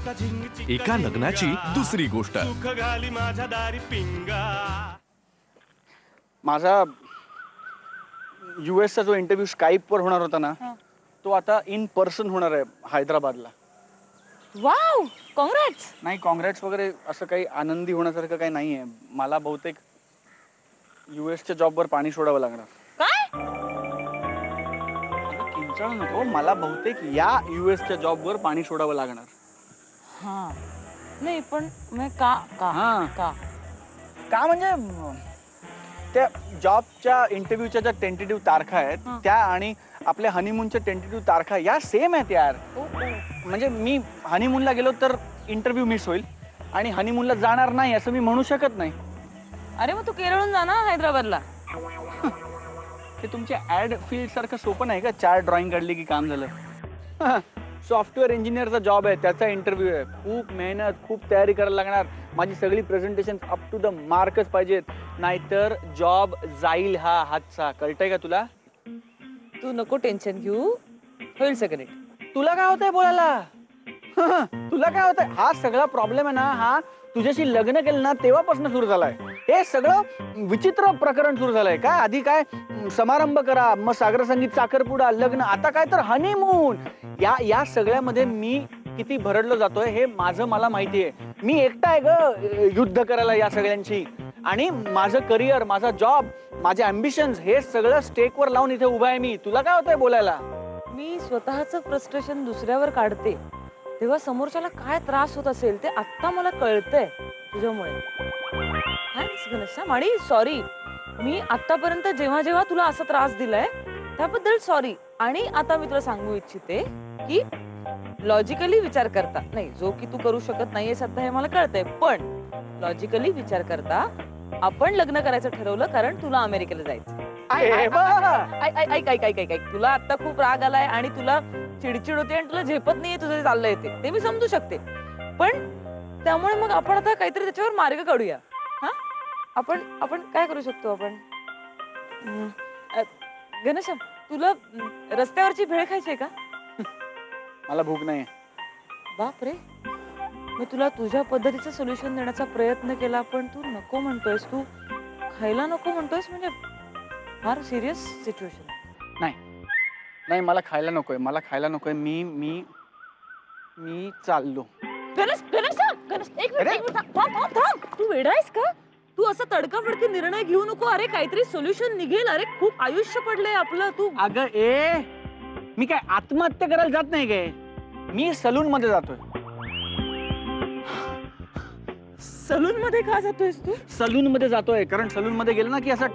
एका लग्नाची दुसरी गोष्ट. माझा US चा जो इंटरव्ह्यू स्काईपवर होणार होता ना, तो आता इन पर्सन होणार आहे हैदराबादला. वाव, काँग्रेट्स. नाही, काँग्रेट्स वगैरे असं काही आनंदी होण्यासारखं काही नाहीये. मला बहुतेक US च्या जॉबवर पाणी सोडावं लागणार. काय? किंचाळ नको, मला बहुतेक या US च्या जॉबवर पाणी सोडावं लागणार. हा, नाही पण का का का का म्हणजे त्या जॉबच्या इंटरव्ह्यूच्या ज्या टेंटेटिव्ह तारखा आहेत त्या आणि आपल्या हनीमूनच्या टेंटेटिव्ह तारखा या सेम आहेत यार. म्हणजे मी हनीमूनला गेलो तर इंटरव्ह्यू मिस होईल आणि हनीमूनला जाणार नाही असं मी म्हणू शकत नाही. अरे मग तू केरळहून जा ना हैदराबादला. ते तुमच्या ऍड फील्ड सारखं सोपं नाही का? 4 ड्रॉइंग काढली की काम झालं. सॉफ्टवेअर इंजिनियरचा जॉब आहे, त्याचा इंटरव्ह्यू आहे. खूप मेहनत, खूप तयारी करायला लागणार. माझी सगळी प्रेझेंटेशन अप टू द मार्कच पाहिजेत, नाहीतर जॉब जाईल हा हातचा. कळतंय का तुला? तू नको टेन्शन घेऊ, होईल सगळं. तुला काय होतंय बोलायला? तुला काय होतंय? हा सगळा प्रॉब्लेम आहे ना, हा तुझ्याशी लग्न केलं ना तेव्हापासून सुरू झालाय. हे सगळं विचित्र प्रकरण सुरू झालंय. काय आधी काय समारंभ करा, मग सागर संगीत, साखरपुडा, लग्न, आता काय तर हनीमून. या सगळ्यामध्ये मी किती भरडलो जातोय हे मला माहिती आहे. मी एकटा आहे ग युद्ध करायला या सगळ्यांची. आणि माझं करिअर, माझा जॉब, माझे अम्बिशन्स हे सगळं स्टेकवर लावून इथे उभा आहे मी. तुला काय होतंय बोलायला? मी स्वतःचं फ्रस्ट्रेशन दुसऱ्यावर काढते तेव्हा समोरच्याला काय त्रास होत असेल ते आत्ता मला कळतंय तुझ्यामुळे. आणि सॉरी, मी आतापर्यंत जेव्हा जेव्हा तुला असा त्रास दिलाय त्याबद्दल सॉरी. आणि आता मी तुला सांगू इच्छिते की लॉजिकली विचार करता, नाही जो की तू करू शकत नाहीयेस आता हे मला कळतंय, पण लॉजिकली विचार करता आपण लग्न करायचं ठरवलं कारण तुला अमेरिकेला जायचं. ऐक, तुला आता खूप राग आलाय आणि तुला चिडचिड होते आणि तुला झेपत नाहीये तुझं चाललंय ते मी समजू शकते. पण त्यामुळे मग आपण आता काहीतरी त्याच्यावर मार्ग काढूया. हा, आपण काय करू शकतो? आपण घनश्याम, तुला रस्त्यावरची भेळ खायची आहे का? मला भूक नाही. बापरे, मी तुला तुझ्या पद्धतीचं सोल्युशन देण्याचा प्रयत्न केला पण तू नको म्हणतोयस. तू खायला नको म्हणतोयस म्हणजे फार सिरियस सिच्युएशन. नाही, मला खायला नकोय, मला खायला नकोय. मी चाललो. तू वेडा आहेस का? तू असं तडकाफडकी निर्णय घेऊ नको. अरे काहीतरी सोल्युशन निघेल. अरे खूप आयुष्य पडलंय आपलं. तू अगं मी काय आत्महत्या करायला जात नाही काय? मी सलून मध्ये जातोय. सलून मध्ये का जातोयस तू? सलून मध्ये जातोय कारण सलून मध्ये गेलं ना की असं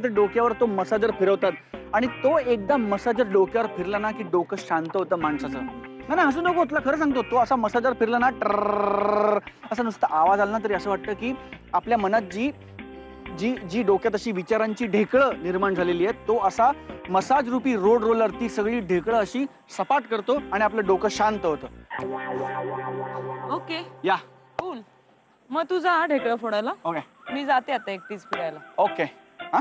ते डोक्यावर तो मसाजर फिरवतात आणि तो एकदा मसाजर डोक्यावर फिरला ना की डोकं शांत होतं माणसाचं. नाही हसू नको, तुला खरं सांगतो. तो असा मसाजर फिरला ना, असा नुसता आवाज आला ना तरी असं वाटतं की आपल्या मनात जी डोक्यात अशी विचारांची ढेकळं निर्माण झालेली आहेत, तो असा मसाज रूपी रोड रोलर ती सगळी ढेकळं अशी सपाट करतो आणि आपलं डोकं शांत होतं. ओके, या कूल. मग तू जा ढेकळं फोडायला. ओके, मी जाते आता एकटीच फिरायला. ओके. हा,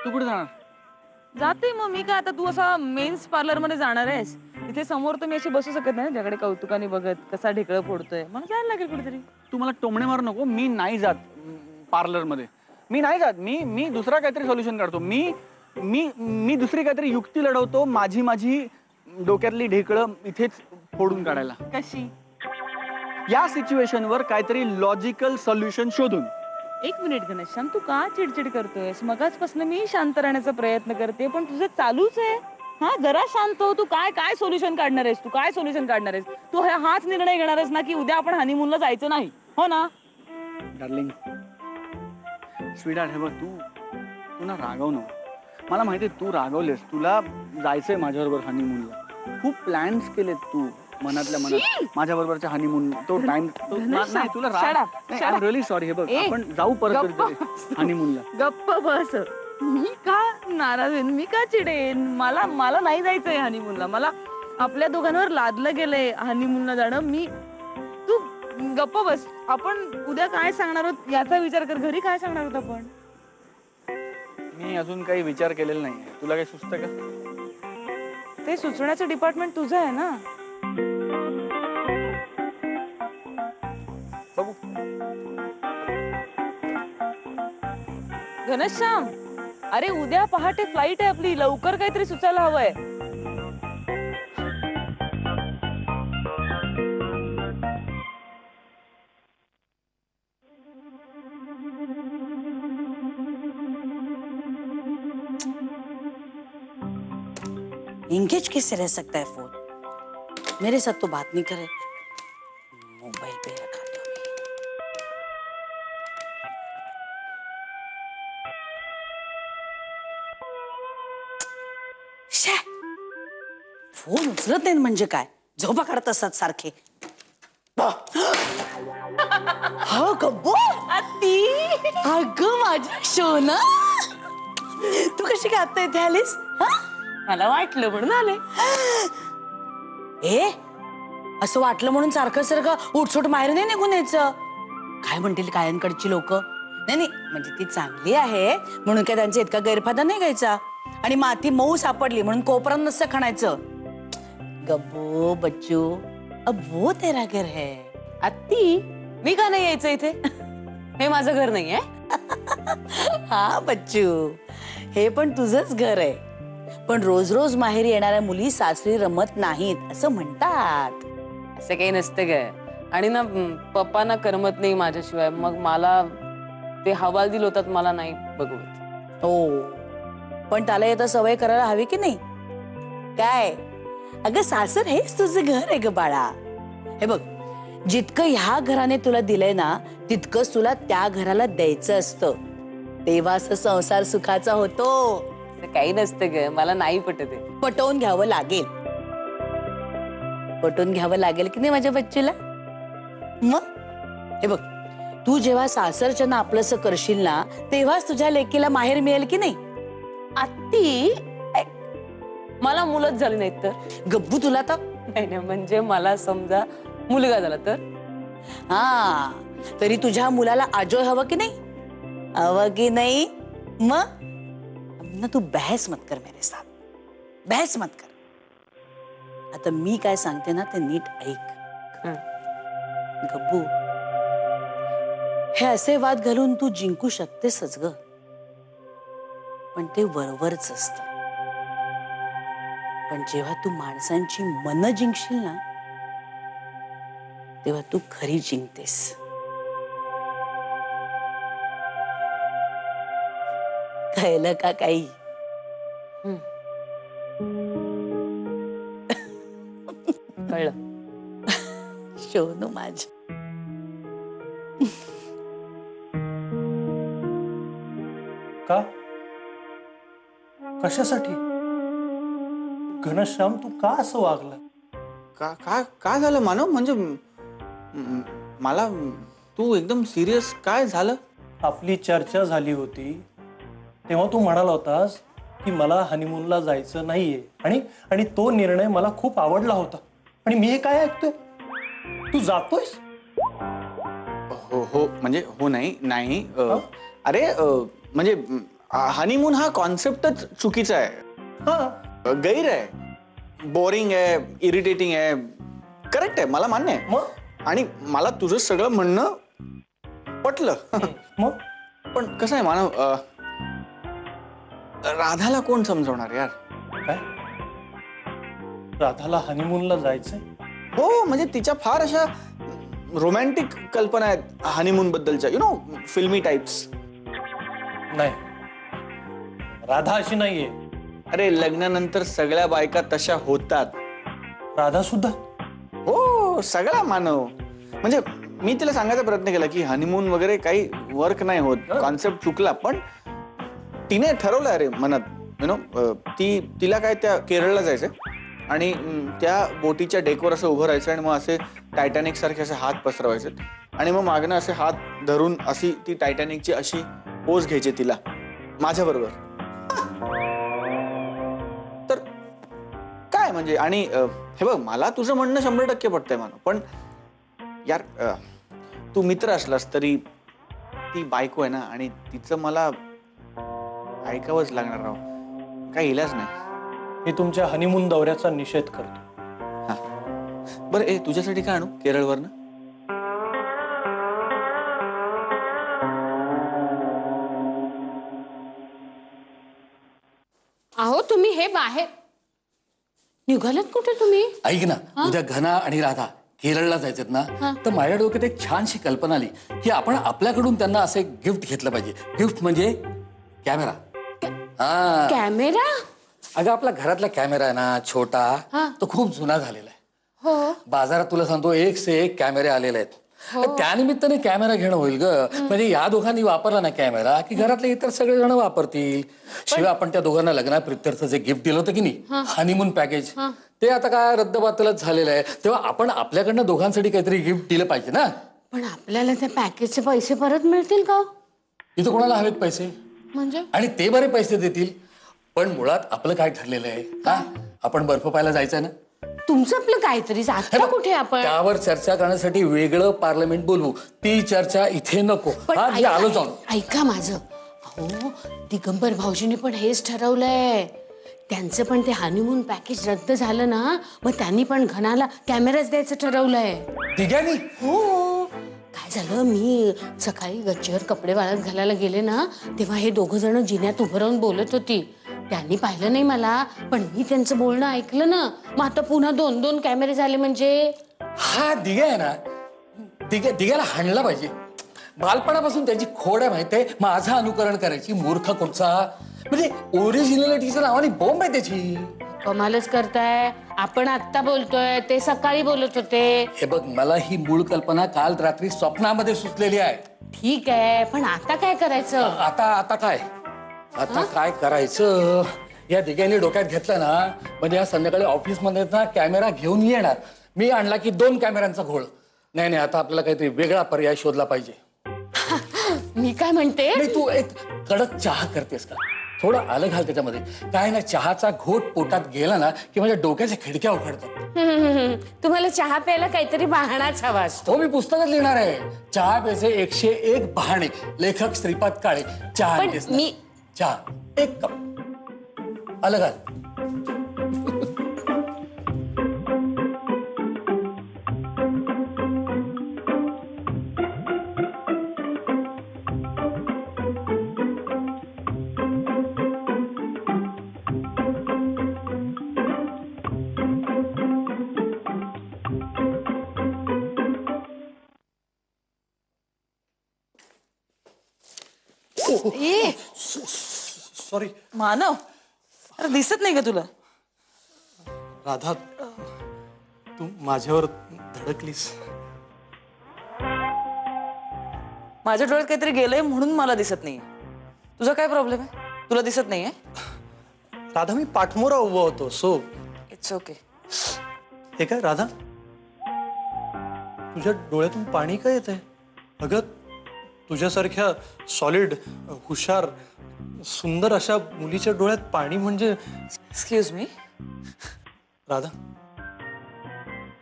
तू कुठे जाणार? जाते मग मी. काय आता तू असा मेन्स पार्लर मध्ये जाणार आहेस? तिथे समोर तर मी अशी बसू शकत नाही ज्याकडे कौतुकाने बघत कसा ढेकळं फोडतोय. मला जायला लागेल कुठेतरी. तू मला टोमणे मारू नको. मी नाही जात पार्लर मध्ये. मी नाही जात. मी दुसरा काहीतरी सोल्युशन काढतो. मी दुसरी काहीतरी युक्ती लढवतो. माझी डोक्यातली ढेकळं इथेच फोडून काढायला. कशी? या सिच्युएशनवर काहीतरी लॉजिकल सोल्युशन शोधून. एक मिनिट घनश्याम, तू का चिडचिड करतोयस? मगाचपासून मी शांत राहण्याचा प्रयत्न करते पण तुझं चालूच आहे. हा, जरा शांत हो. तू काय सोल्युशन काढणार आहेस? तू हाच निर्णय घेणार आहेस ना की उद्या आपण हनीमूनला जायचं नाही, हो ना? डार्लिंग, स्वीटहार्ट, हे बघ, तू ना रागव नको. मला माहिती तू रागवलेस. तुला जायचंय माझ्याबरोबर हनीमूनला. खूप प्लॅन्स केलेत तू मनातल्या मनात माझ्या बरोबरच्या हनीमून. तो टाइम नाही तुला राग. I am really sorry. हे बघ, आपण जाऊ परत हनीमूनला. गप्प बस. मी का नाराज होईन? मी का चिडेन? मला नाही जायचंय हनीमूनला. मला आपल्या दोघांवर लादलं गेलंय हनीमूनला जाणं. तू गप्प बस. आपण उद्या काय सांगणार आहोत याचा विचार कर. घरी काय सांगणार आहोत आपण? मी अजून काही विचार केलेला नाही. तुला काही सुचतं का? ते सुचवण्याचं डिपार्टमेंट तुझं आहे ना. घनश्याम, अरे उद्या पहाटे फ्लाईट आहे आपली, लवकर काहीतरी सुचायला हवंय. एंगेज कैसे रह सकता है फोन? मेरे साथ तो बात नहीं करे. मोबाइल पे रखा दो. शे, फोन उचलत नाही म्हणजे काय? झोपा काढत असतात सारखे. हा गब्बू, अगं माझ्या शोना, तू कशी काय आता इथे आलीस? मला वाटलं म्हणून आले. ए, असं वाटलं म्हणून सारखं सारखं उठसूट माहेर नाही निघून यायचं. काय म्हणतील कायनकडची लोक? नाही नाही, म्हणजे ती चांगली आहे म्हणून काय त्यांचा इतका गैरफायदा नाही घ्यायचा. आणि माती मऊ सापडली म्हणून कोपरा नसतं खणायचं. गब्बू बच्चू, अब वो तेरा घर है. आत्ती, मी का नाही यायचं इथे? हे माझं घर नाहीये. हा बच्चू, हे पण तुझंच घर आहे. पण रोज रोज माहेरी येणाऱ्या मुली सासरी रमत नाहीत असं म्हणतात. असं काही नसतं ग. आणि ना पप्पांना करमत नाही माझ्याशिवाय, मग मला ते हवालदिल होतात, मला नाही बघवत. हो, पण त्याला येतं सवय करायला हवी की नाही? काय अगं, सासर हेच तुझं घर आहे ग बाळा. हे बघ, जितकं ह्या घराने तुला दिलंय ना, तितकंच तुला त्या घराला द्यायचं असतं. तेव्हाच संसार सुखाचा होतो. काही नसतं ग, मला नाही पटत आहे. पटवून घ्यावं लागेल. पटवून घ्यावं लागेल की नाही माझ्या बच्चूला? मग हे बघ, तू जेव्हा सासरच्या ना आपलंसं करशील ना, तेव्हाच तुझ्या लेकीला माहेर मिळेल की नाही? आत्ती, मला मुलंच झाली नाहीत तर? गब्बू, तुला तर नाही नाही, म्हणजे मला समजा मुलगा झाला तर? हा, तरी तुझ्या मुलाला आजोळ हवं की नाही? हवं की नाही? मग ना, तू बहस मत कर मेरे साथ, बहस मत कर. आता मी काय सांगते ना ते नीट ऐक. गब्बू, हे असे वाद घालून तू जिंकू शकतेसच ग, पण ते वरवरच असत. पण जेव्हा तू माणसांची मन जिंकशील ना, तेव्हा तू खरी जिंकतेस. कळलं का काही? कळलं. शोनू माझ. का? कशासाठी? घनश्याम, तू का असं वागला? का का काय झालं मानव? म्हणजे मला तू एकदम सिरियस काय झालं? आपली चर्चा झाली होती तेव्हा तू म्हणाला होतास की मला हनीमूनला जायचं नाहीये, आणि तो निर्णय मला खूप आवडला होता. आणि मी हे काय ऐकतोय? तू जातोयस? हो हो, म्हणजे हो नाही नाही. अरे म्हणजे हनीमून हा कॉन्सेप्टच चुकीचा आहे. हा, गैर आहे, बोरिंग आहे, इरिटेटिंग आहे. करेक्ट आहे, मला मान्य आहे. मग आणि मला तुझं सगळं म्हणणं पटलं. मग पण कसं आहे मानव, राधाला कोण समजवणार यार? काय? राधाला हनीमूनला जायचंय? हो, म्हणजे तिच्या फार अशा रोमॅन्टिक कल्पना आहेत हनीमून बद्दलच्या, यु नो, फिल्मी टाइप्स. नाही, राधा अशी नाहीये. अरे, लग्नानंतर सगळ्या बायका तशा होतात. राधा सुद्धा? हो, सगळा मानव. म्हणजे मी तिला सांगायचा प्रयत्न केला की हनीमून वगैरे काही वर्क नाही होत, कॉन्सेप्ट चुकला. पण तिने ठरवलं अरे मनात, यु नो, तिला काय त्या केरळला जायचंय आणि त्या बोटीच्या डेकवर असं उभं राहायचं आणि मग असे टायटॅनिक सारखे असे हात पसरवायचे आणि मग मागणं असे हात धरून अशी ती टायटॅनिकची अशी पोज घ्यायची तिला माझ्या बरोबर. तर काय म्हणजे, आणि हे बघ, मला तुझं म्हणणं 100% पटतंय मानव. पण यार, तू मित्र असलास तरी ती बायको आहे ना, आणि तिचं मला ऐकावंच लागणार राव, काही इलाज नाही. मी तुमच्या हनीमून दौऱ्याचा निषेध करतो. बरं, तुझ्यासाठी काय आणू केरळवरनं? तुम्ही हे बाहेर निघालात कुठे तुम्ही? ऐक ना, उद्या घना आणि राधा केरळला जायचेत ना, तर माझ्या डोक्यात एक छानशी कल्पना आली की आपण आपल्याकडून त्यांना असं एक गिफ्ट घेतलं पाहिजे. गिफ्ट म्हणजे कॅमेरा. हा कॅमेरा? अगं, आपला घरातला कॅमेरा आहे ना छोटा, तो खूप जुना झालेला आहे. हो. बाजारात तुला सांगतो एक से एक कॅमेरे आलेले आहेत. त्यानिमित्ताने कॅमेरा घेणं होईल ग. म्हणजे या दोघांनी वापरला ना कॅमेरा की घरातले इतर सगळे जण वापरतील. शिवाय आपण त्या दोघांना लग्नाप्रित्यर्थ जे गिफ्ट दिलं होतं की नाही, हनीमून पॅकेज, ते आता काय रद्दबातलच झालेलं आहे. तेव्हा आपण आपल्याकडनं दोघांसाठी काहीतरी गिफ्ट दिलं पाहिजे ना. पण आपल्याला त्या पॅकेजचे पैसे परत मिळतील का? इथं कोणाला हवेत पैसे, म्हणजे आणि ते बरे पैसे देतील. पण मुळात आपलं काय ठरलेलं आहे, हा आपण बर्फ पाहायला जायचंय ना. तुमचं आपलं काहीतरी आता कुठे आपण? त्यावर चर्चा करण्यासाठी वेगळं पार्लमेंट बोलवू. ती चर्चा इथे नको. पण हा, मी आलो जाऊन. ऐका माझं. अहो, दिगंबर भाऊजींनी पण हेच ठरवलंय. त्यांचं पण ते हनीमून पॅकेज रद्द झालं ना, मग त्यांनी पण घनाला कॅमेराच द्यायचं ठरवलंय. तिघांनी? हो. काय झालं, मी सकाळी गच्चीवर कपडे वाळत घालायला गेले ना, तेव्हा हे दोघं जण जिन्यात उभं राहून बोलत होती. त्यांनी पाहिलं नाही मला, पण मी त्यांचं बोलणं ऐकलं ना. मग आता पुन्हा 2-2 कॅमेरे झाले म्हणजे. हा दिघा आहे ना, दिघ्याला हाणला पाहिजे. बालपणापासून त्याची खोड आहे माहितीये, माझं अनुकरण करायची. मूर्ख कुठचा, म्हणजे ओरिजिनलिटीचं नावाने बॉम्ब आहे त्याची. कमालच करताय. आपण आत्ता बोलतोय, ते सकाळी बोलत होते. हे बघ, मला ही मूळ कल्पना काल रात्री स्वप्नामध्ये सुचलेली आहे. ठीक आहे, पण आता काय करायचं? आता काय करायचं, या दिघ्याने डोक्यात घेतलं ना, म्हणजे या संध्याकाळी ऑफिसमध्ये ना कॅमेरा घेऊन येणार. मी आणला की 2 कॅमेऱ्यांचा घोळ. नाही, आता आपल्याला काहीतरी वेगळा पर्याय शोधला पाहिजे. मी काय म्हणते, नाही, तू एक कडक चहा करतेस का? थोडं आलं घाल त्याच्यामध्ये. काय ना, चहाचा घोट पोटात गेला ना की माझ्या डोक्याच्या खिडक्या उघडतात. तुम्हाला चहा प्यायला काहीतरी बहाणाच हवा असतो. तो मी पुस्तकात लिहिणार आहे. चहा प्यायचे 101 बहाणे. लेखक श्रीपाद काळे. चहा पण आणतेस ना? मी- चहा 1 कप आलं घाल. सॉरी मानव, अरे दिसत नाही का तुला? राधा, तू माझ्यावर धडकलीस. माझ्या डोळ्यात काहीतरी गेलंय म्हणून मला दिसत नाहीये. तुझा काय प्रॉब्लेम आहे? तुला दिसत नाहीये? राधा, मी पाठमोरा उभा होतो. So it's okay. हे काय राधा, तुझ्या डोळ्यातून पाणी काय येतंय? अगं, तुझ्यासारख्या सॉलिड, हुशार, सुंदर अशा मुलीच्या डोळ्यात पाणी म्हणजे. Excuse me. राधा,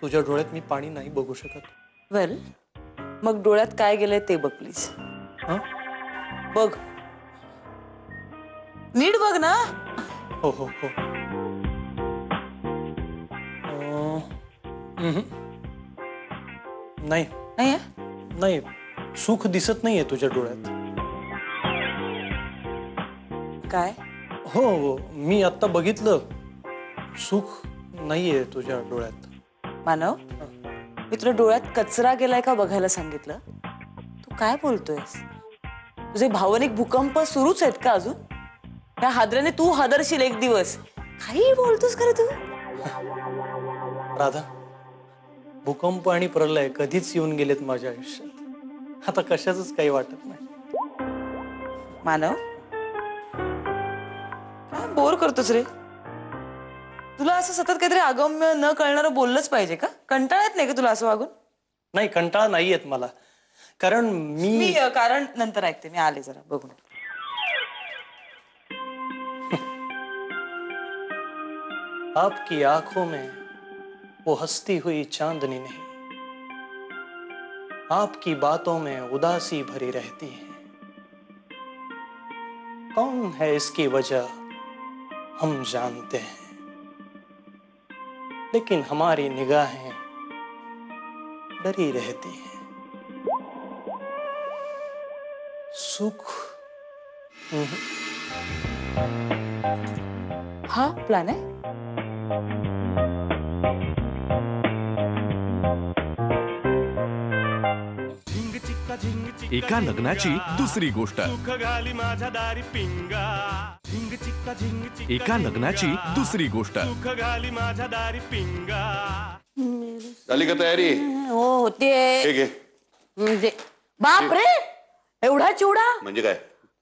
तुझ्या डोळ्यात मी पाणी नाही बघू शकत. वेल, मग डोळ्यात काय गेलंय ते बघ प्लीज. हं? बघ, नीट बघ ना. हो हो हो. नाही नाही नाही, सुख दिसत नाहीये तुझ्या डोळ्यात. काय? हो, मी आता बघितलं. सुख नाहीये तुझ्या डोळ्यात. मानव, मी तुला डोळ्यात कचरा गेलाय का बघायला सांगितलं? तू काय बोलतोयस? तुझे भावनिक भूकंप सुरूच आहेत का अजून? त्या हादऱ्याने तू हादरशील एक दिवस. काही बोलतोस खरं तू? राधा, भूकंप आणि प्रलय कधीच येऊन गेलेत माझ्या आयुष्यात. आता कशाच काही वाटत नाही. मानव, काय बोर करतोस रे? तुला असं सतत काहीतरी अगम्य न कळणारं बोललंच पाहिजे का? कंटाळा येत नाही का तुला असं वागून? नाही, कंटाळा नाही येत मला, कारण मी कारण नंतर ऐकते. मी आले जरा बघून. आपकी आंखों में वो हंसती हुई चांदनी नहीं, आपकी बातों में उदासी भरी रहती है. कौन है इसकी वजह हम जानते हैं, लेकिन हमारी निगाहें डरी रहती हैं. सुख हा प्लॅन आहे. एका लग्नाची दुसरी गोष्ट. एका लग्नाची दुसरी गोष्ट. झाली का तयारी? हो होतीये. ठीक आहे. म्हणजे बाप रे, एवढा चिवडा? म्हणजे काय?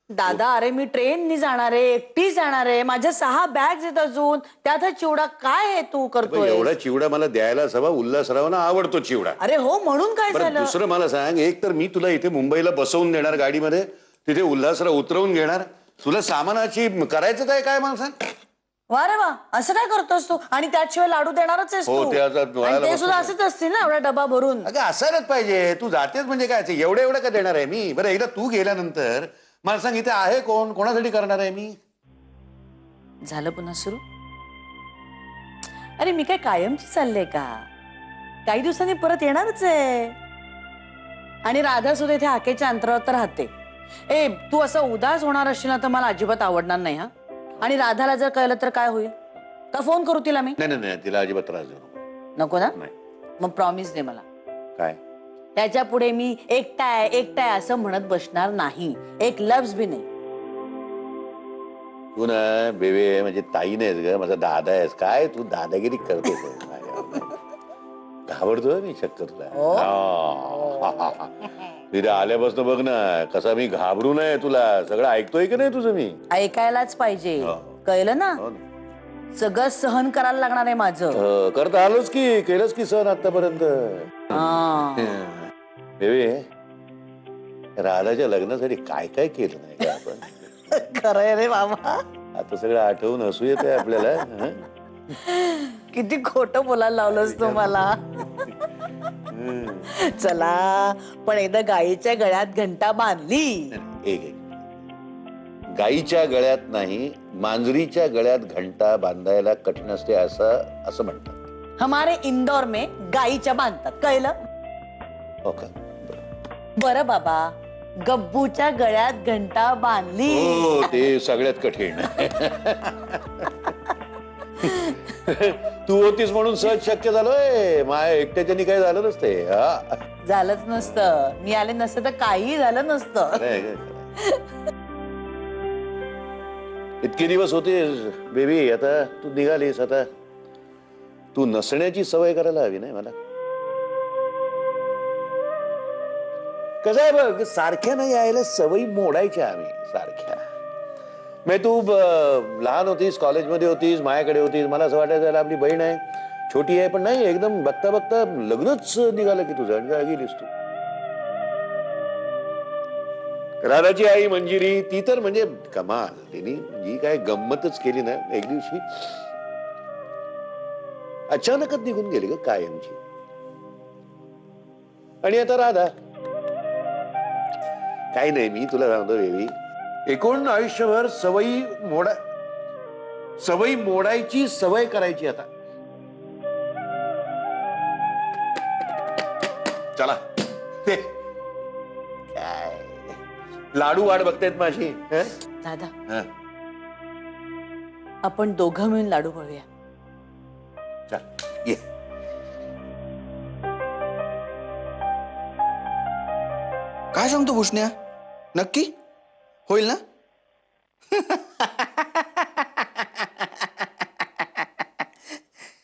दादा अरे मी ट्रेननी जाणार आहे, एकटी जाणार आहे, माझ्या 6 बॅग्स आहेत अजून, त्यात हा चिवडा काय आहे तू करतोय? एवढा चिवडा मला द्यायलाच हवा. उल्हासरावांना आवडतो चिवडा. अरे हो, म्हणून काय बरं झालं? दुसरं मला सांग, एक तर मी तुला इथे मुंबईला बसवून देणार गाडीमध्ये, तिथे उल्हासराव उतरवून घेणार, तुला सामानाची करायचं काय मला सांग. वा रे वा, असं काय करतोस तू? आणि त्याशिवाय लाडू देणारच आहेस हो, तू. ते आता डोळ्याला आणि ते सुद्धा बसवतो. असेच असतील ना, एवढा डबा भरून. अगं असायलाच पाहिजे. तू जातेच म्हणजे काय एवढं का देणार आहे मी? बरं एकदा तू गेल्यानंतर मला सांग इथे आहे कोण, कोणासाठी करणार आहे मी? झालं पुन्हा सुरू? अरे मी काय कायमची चालले का? काही दिवसांनी परत येणारच आहे. आणि राधा सुद्धा इथे हाकेच्या अंतरावर तर राहते. ए तू असं उदास होणार असशील ना तर मला अजिबात आवडणार नाही. हा, आणि राधाला जर कळलं तर काय होईल? का फोन करू तिला मी? नाही तिला अजिबात त्रास देऊ नको ना? नाही. मग प्रॉमिस दे मला. काय? त्याच्या पुढे मी एकटा आहे असं म्हणत बसणार नाही. एक लफ्ज भी नाही. तू ना बेबे म्हणजे ताई नाहीस ग, माझा दादा आहेस. काय तू दादागिरी करतेस? घाबरतोय मी चक्कर तुला. तिथे आल्यापासून बघ ना कसा मी घाबरू नये तुला. सगळं ऐकतोय की नाही तुझं मी? ऐकायलाच पाहिजे. कळलं ना? सगळं सहन करायला लागणार आहे माझं. करता आलोच की, केलंच की सहन आतापर्यंत. बेबे राधाच्या लग्नासाठी काय काय केलं नाही का आपण? खरंय रे बाबा. आता सगळं आठवून हसू येतंय आपल्याला. किती खोटं बोलायला लावलंस तू मला. चला पण एकदा गाईच्या गळ्यात घंटा बांधली. एक गाईच्या गळ्यात नाही, मांजरीच्या गळ्यात घंटा बांधायला कठीण असते असं म्हणतात. हमारे इंदौर में गाईच्या बांधतात. कळलं? हो का? बरं बाबा, गब्बूच्या गळ्यात घंटा बांधली. हो ते सगळ्यात कठीण. तू होतीस म्हणून सहज शक्य झालंय. माझ्या एकट्याच्यानी काही झालं नसते. झालंच नसतं. मी आले नसते तर काही झालं नसतं. इतके दिवस होते बेबी, आता तू निघालीस. आता तू नसण्याची सवय करायला हवी नाही मला. कसं आहे बघ, सारख्या नाही यायला सवयी मोडायच्या आम्ही सारख्या. तू लहान होतीस, कॉलेजमध्ये होतीस, माझ्याकडे होतीस, मला असं वाटायचं आपली बहीण आहे, छोटी आहे, पण नाही एकदम बघता बघता लग्नच निघालं की तुझं. आणि गेलीस तू. राधाची आई मंजिरी ती तर म्हणजे कमाल. तिने जी काय गंमतच केली ना एक दिवशी. अचानकच निघून गेली ग कायमची. आणि आता राधा काही नाही. मी तुला सांगतो बेबी, एकूण आयुष्यभर सवयी मोडायची सवय करायची. आता चला ते काय लाडू वाट बघतायत माझी. दादा आपण दोघं मिळून लाडू बघूया. चल ये. काय सांगतो भूषण्या? नक्की होईल ना?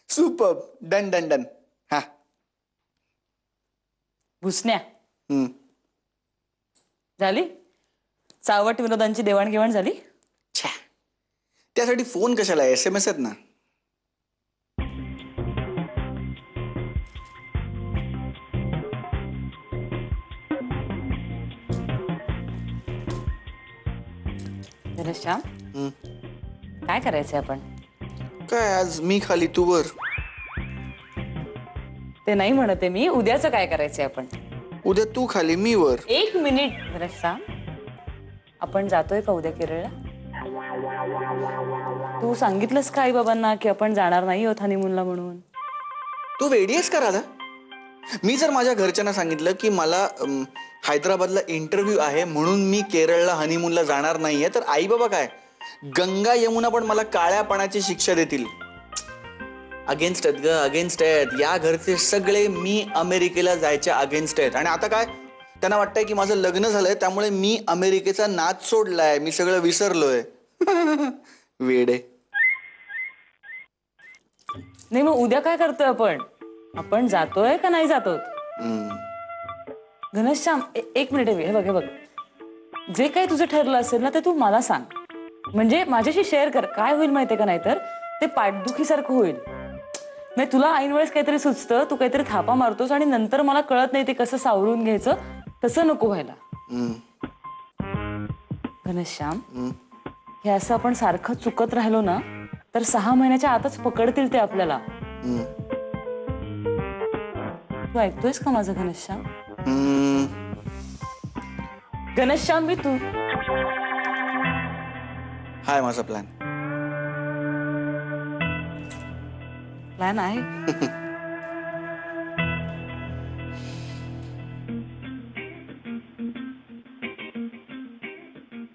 सुपर. Done done done. हा भुसण्या हम्म. झाली? चावट विनोदांची देवाणघेवाण झाली? छ्या, त्यासाठी फोन कशाला? SMS आहेत ना. श्याम, काय करायचंय आपण? काय आज मी खाली तू वर? ते नाही म्हणते मी. उद्याचं काय करायचंय आपण? उद्या तू खाली मी वर. 1 मिनिट श्याम, आपण जातोय का उद्या केरळला? तू सांगितलंस का आई बाबांना की आपण जाणार नाही आहोत हनीमूनला म्हणून? तू वेडी आहेस का राधा? मी जर माझ्या घरच्यांना सांगितलं की मला हैदराबादला इंटरव्ह्यू आहे म्हणून मी केरळला हनीमूनला जाणार नाहीये तर आई बाबा काय गंगा यमुना पण मला काळ्यापणाची शिक्षा देतील. अगेन्स्ट आहेत ग, अगेन्स्ट आहेत. या घरचे सगळे मी अमेरिकेला जायच्या अगेन्स्ट आहेत. आणि आता काय, त्यांना वाटतंय की माझं लग्न झालंय त्यामुळे मी अमेरिकेचा नाद सोडलाय, मी सगळं विसरलोय. वेडे. नाही मग उद्या काय करतोय आपण? आपण जातोय का नाही जातोय? घनश्याम एक मिनिट हे बघ, हे बघ. जे काही तुझं ठरलं असेल ना ते तू मला सांग, म्हणजे माझ्याशी शेअर कर. काय होईल माहितीये का, नाहीतर ते पाठदुखीसारखं होईल. नाही तुला ऐन वेळेस काहीतरी सुचतं, तू काहीतरी थापा मारतोस आणि नंतर मला कळत नाही ते कसं सावरून घ्यायचं. तसं नको व्हायला. घनश्याम, हे असं आपण सारखं चुकत राहिलो ना तर 6 महिन्याच्या आतच पकडतील ते आपल्याला. तू ऐकतोयस का माझं घनश्याम? घनश्याम मी तू हाय माझा प्लॅन. प्लॅन आहे.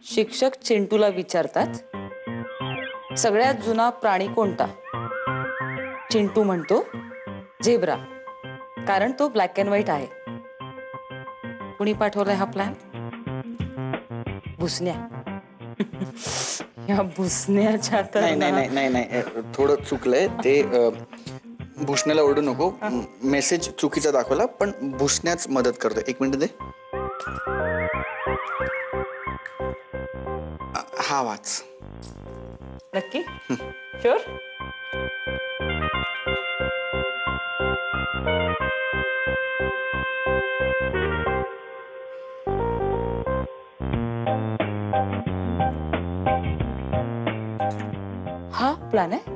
शिक्षक चिंटूला विचारतात, सगळ्यात जुना प्राणी कोणता? चिंटू म्हणतो झेब्रा, कारण तो ब्लॅक अँड व्हाईट आहे. कुणी पाठवलाय हा प्लॅन? भुसण्या. या भुसण्याच्या तर नाही नाही नाही नाही नाही, थोडं चुकलंय ते. भुसण्याला ओरडू नको. मेसेज चुकीचा दाखवला, पण भुसण्याच मदत करतोय. 1 मिनिट दे. हा वाच. नक्की? शुअर? हा प्लॅन आहे.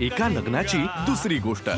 एका लग्नाची दुसरी गोष्ट.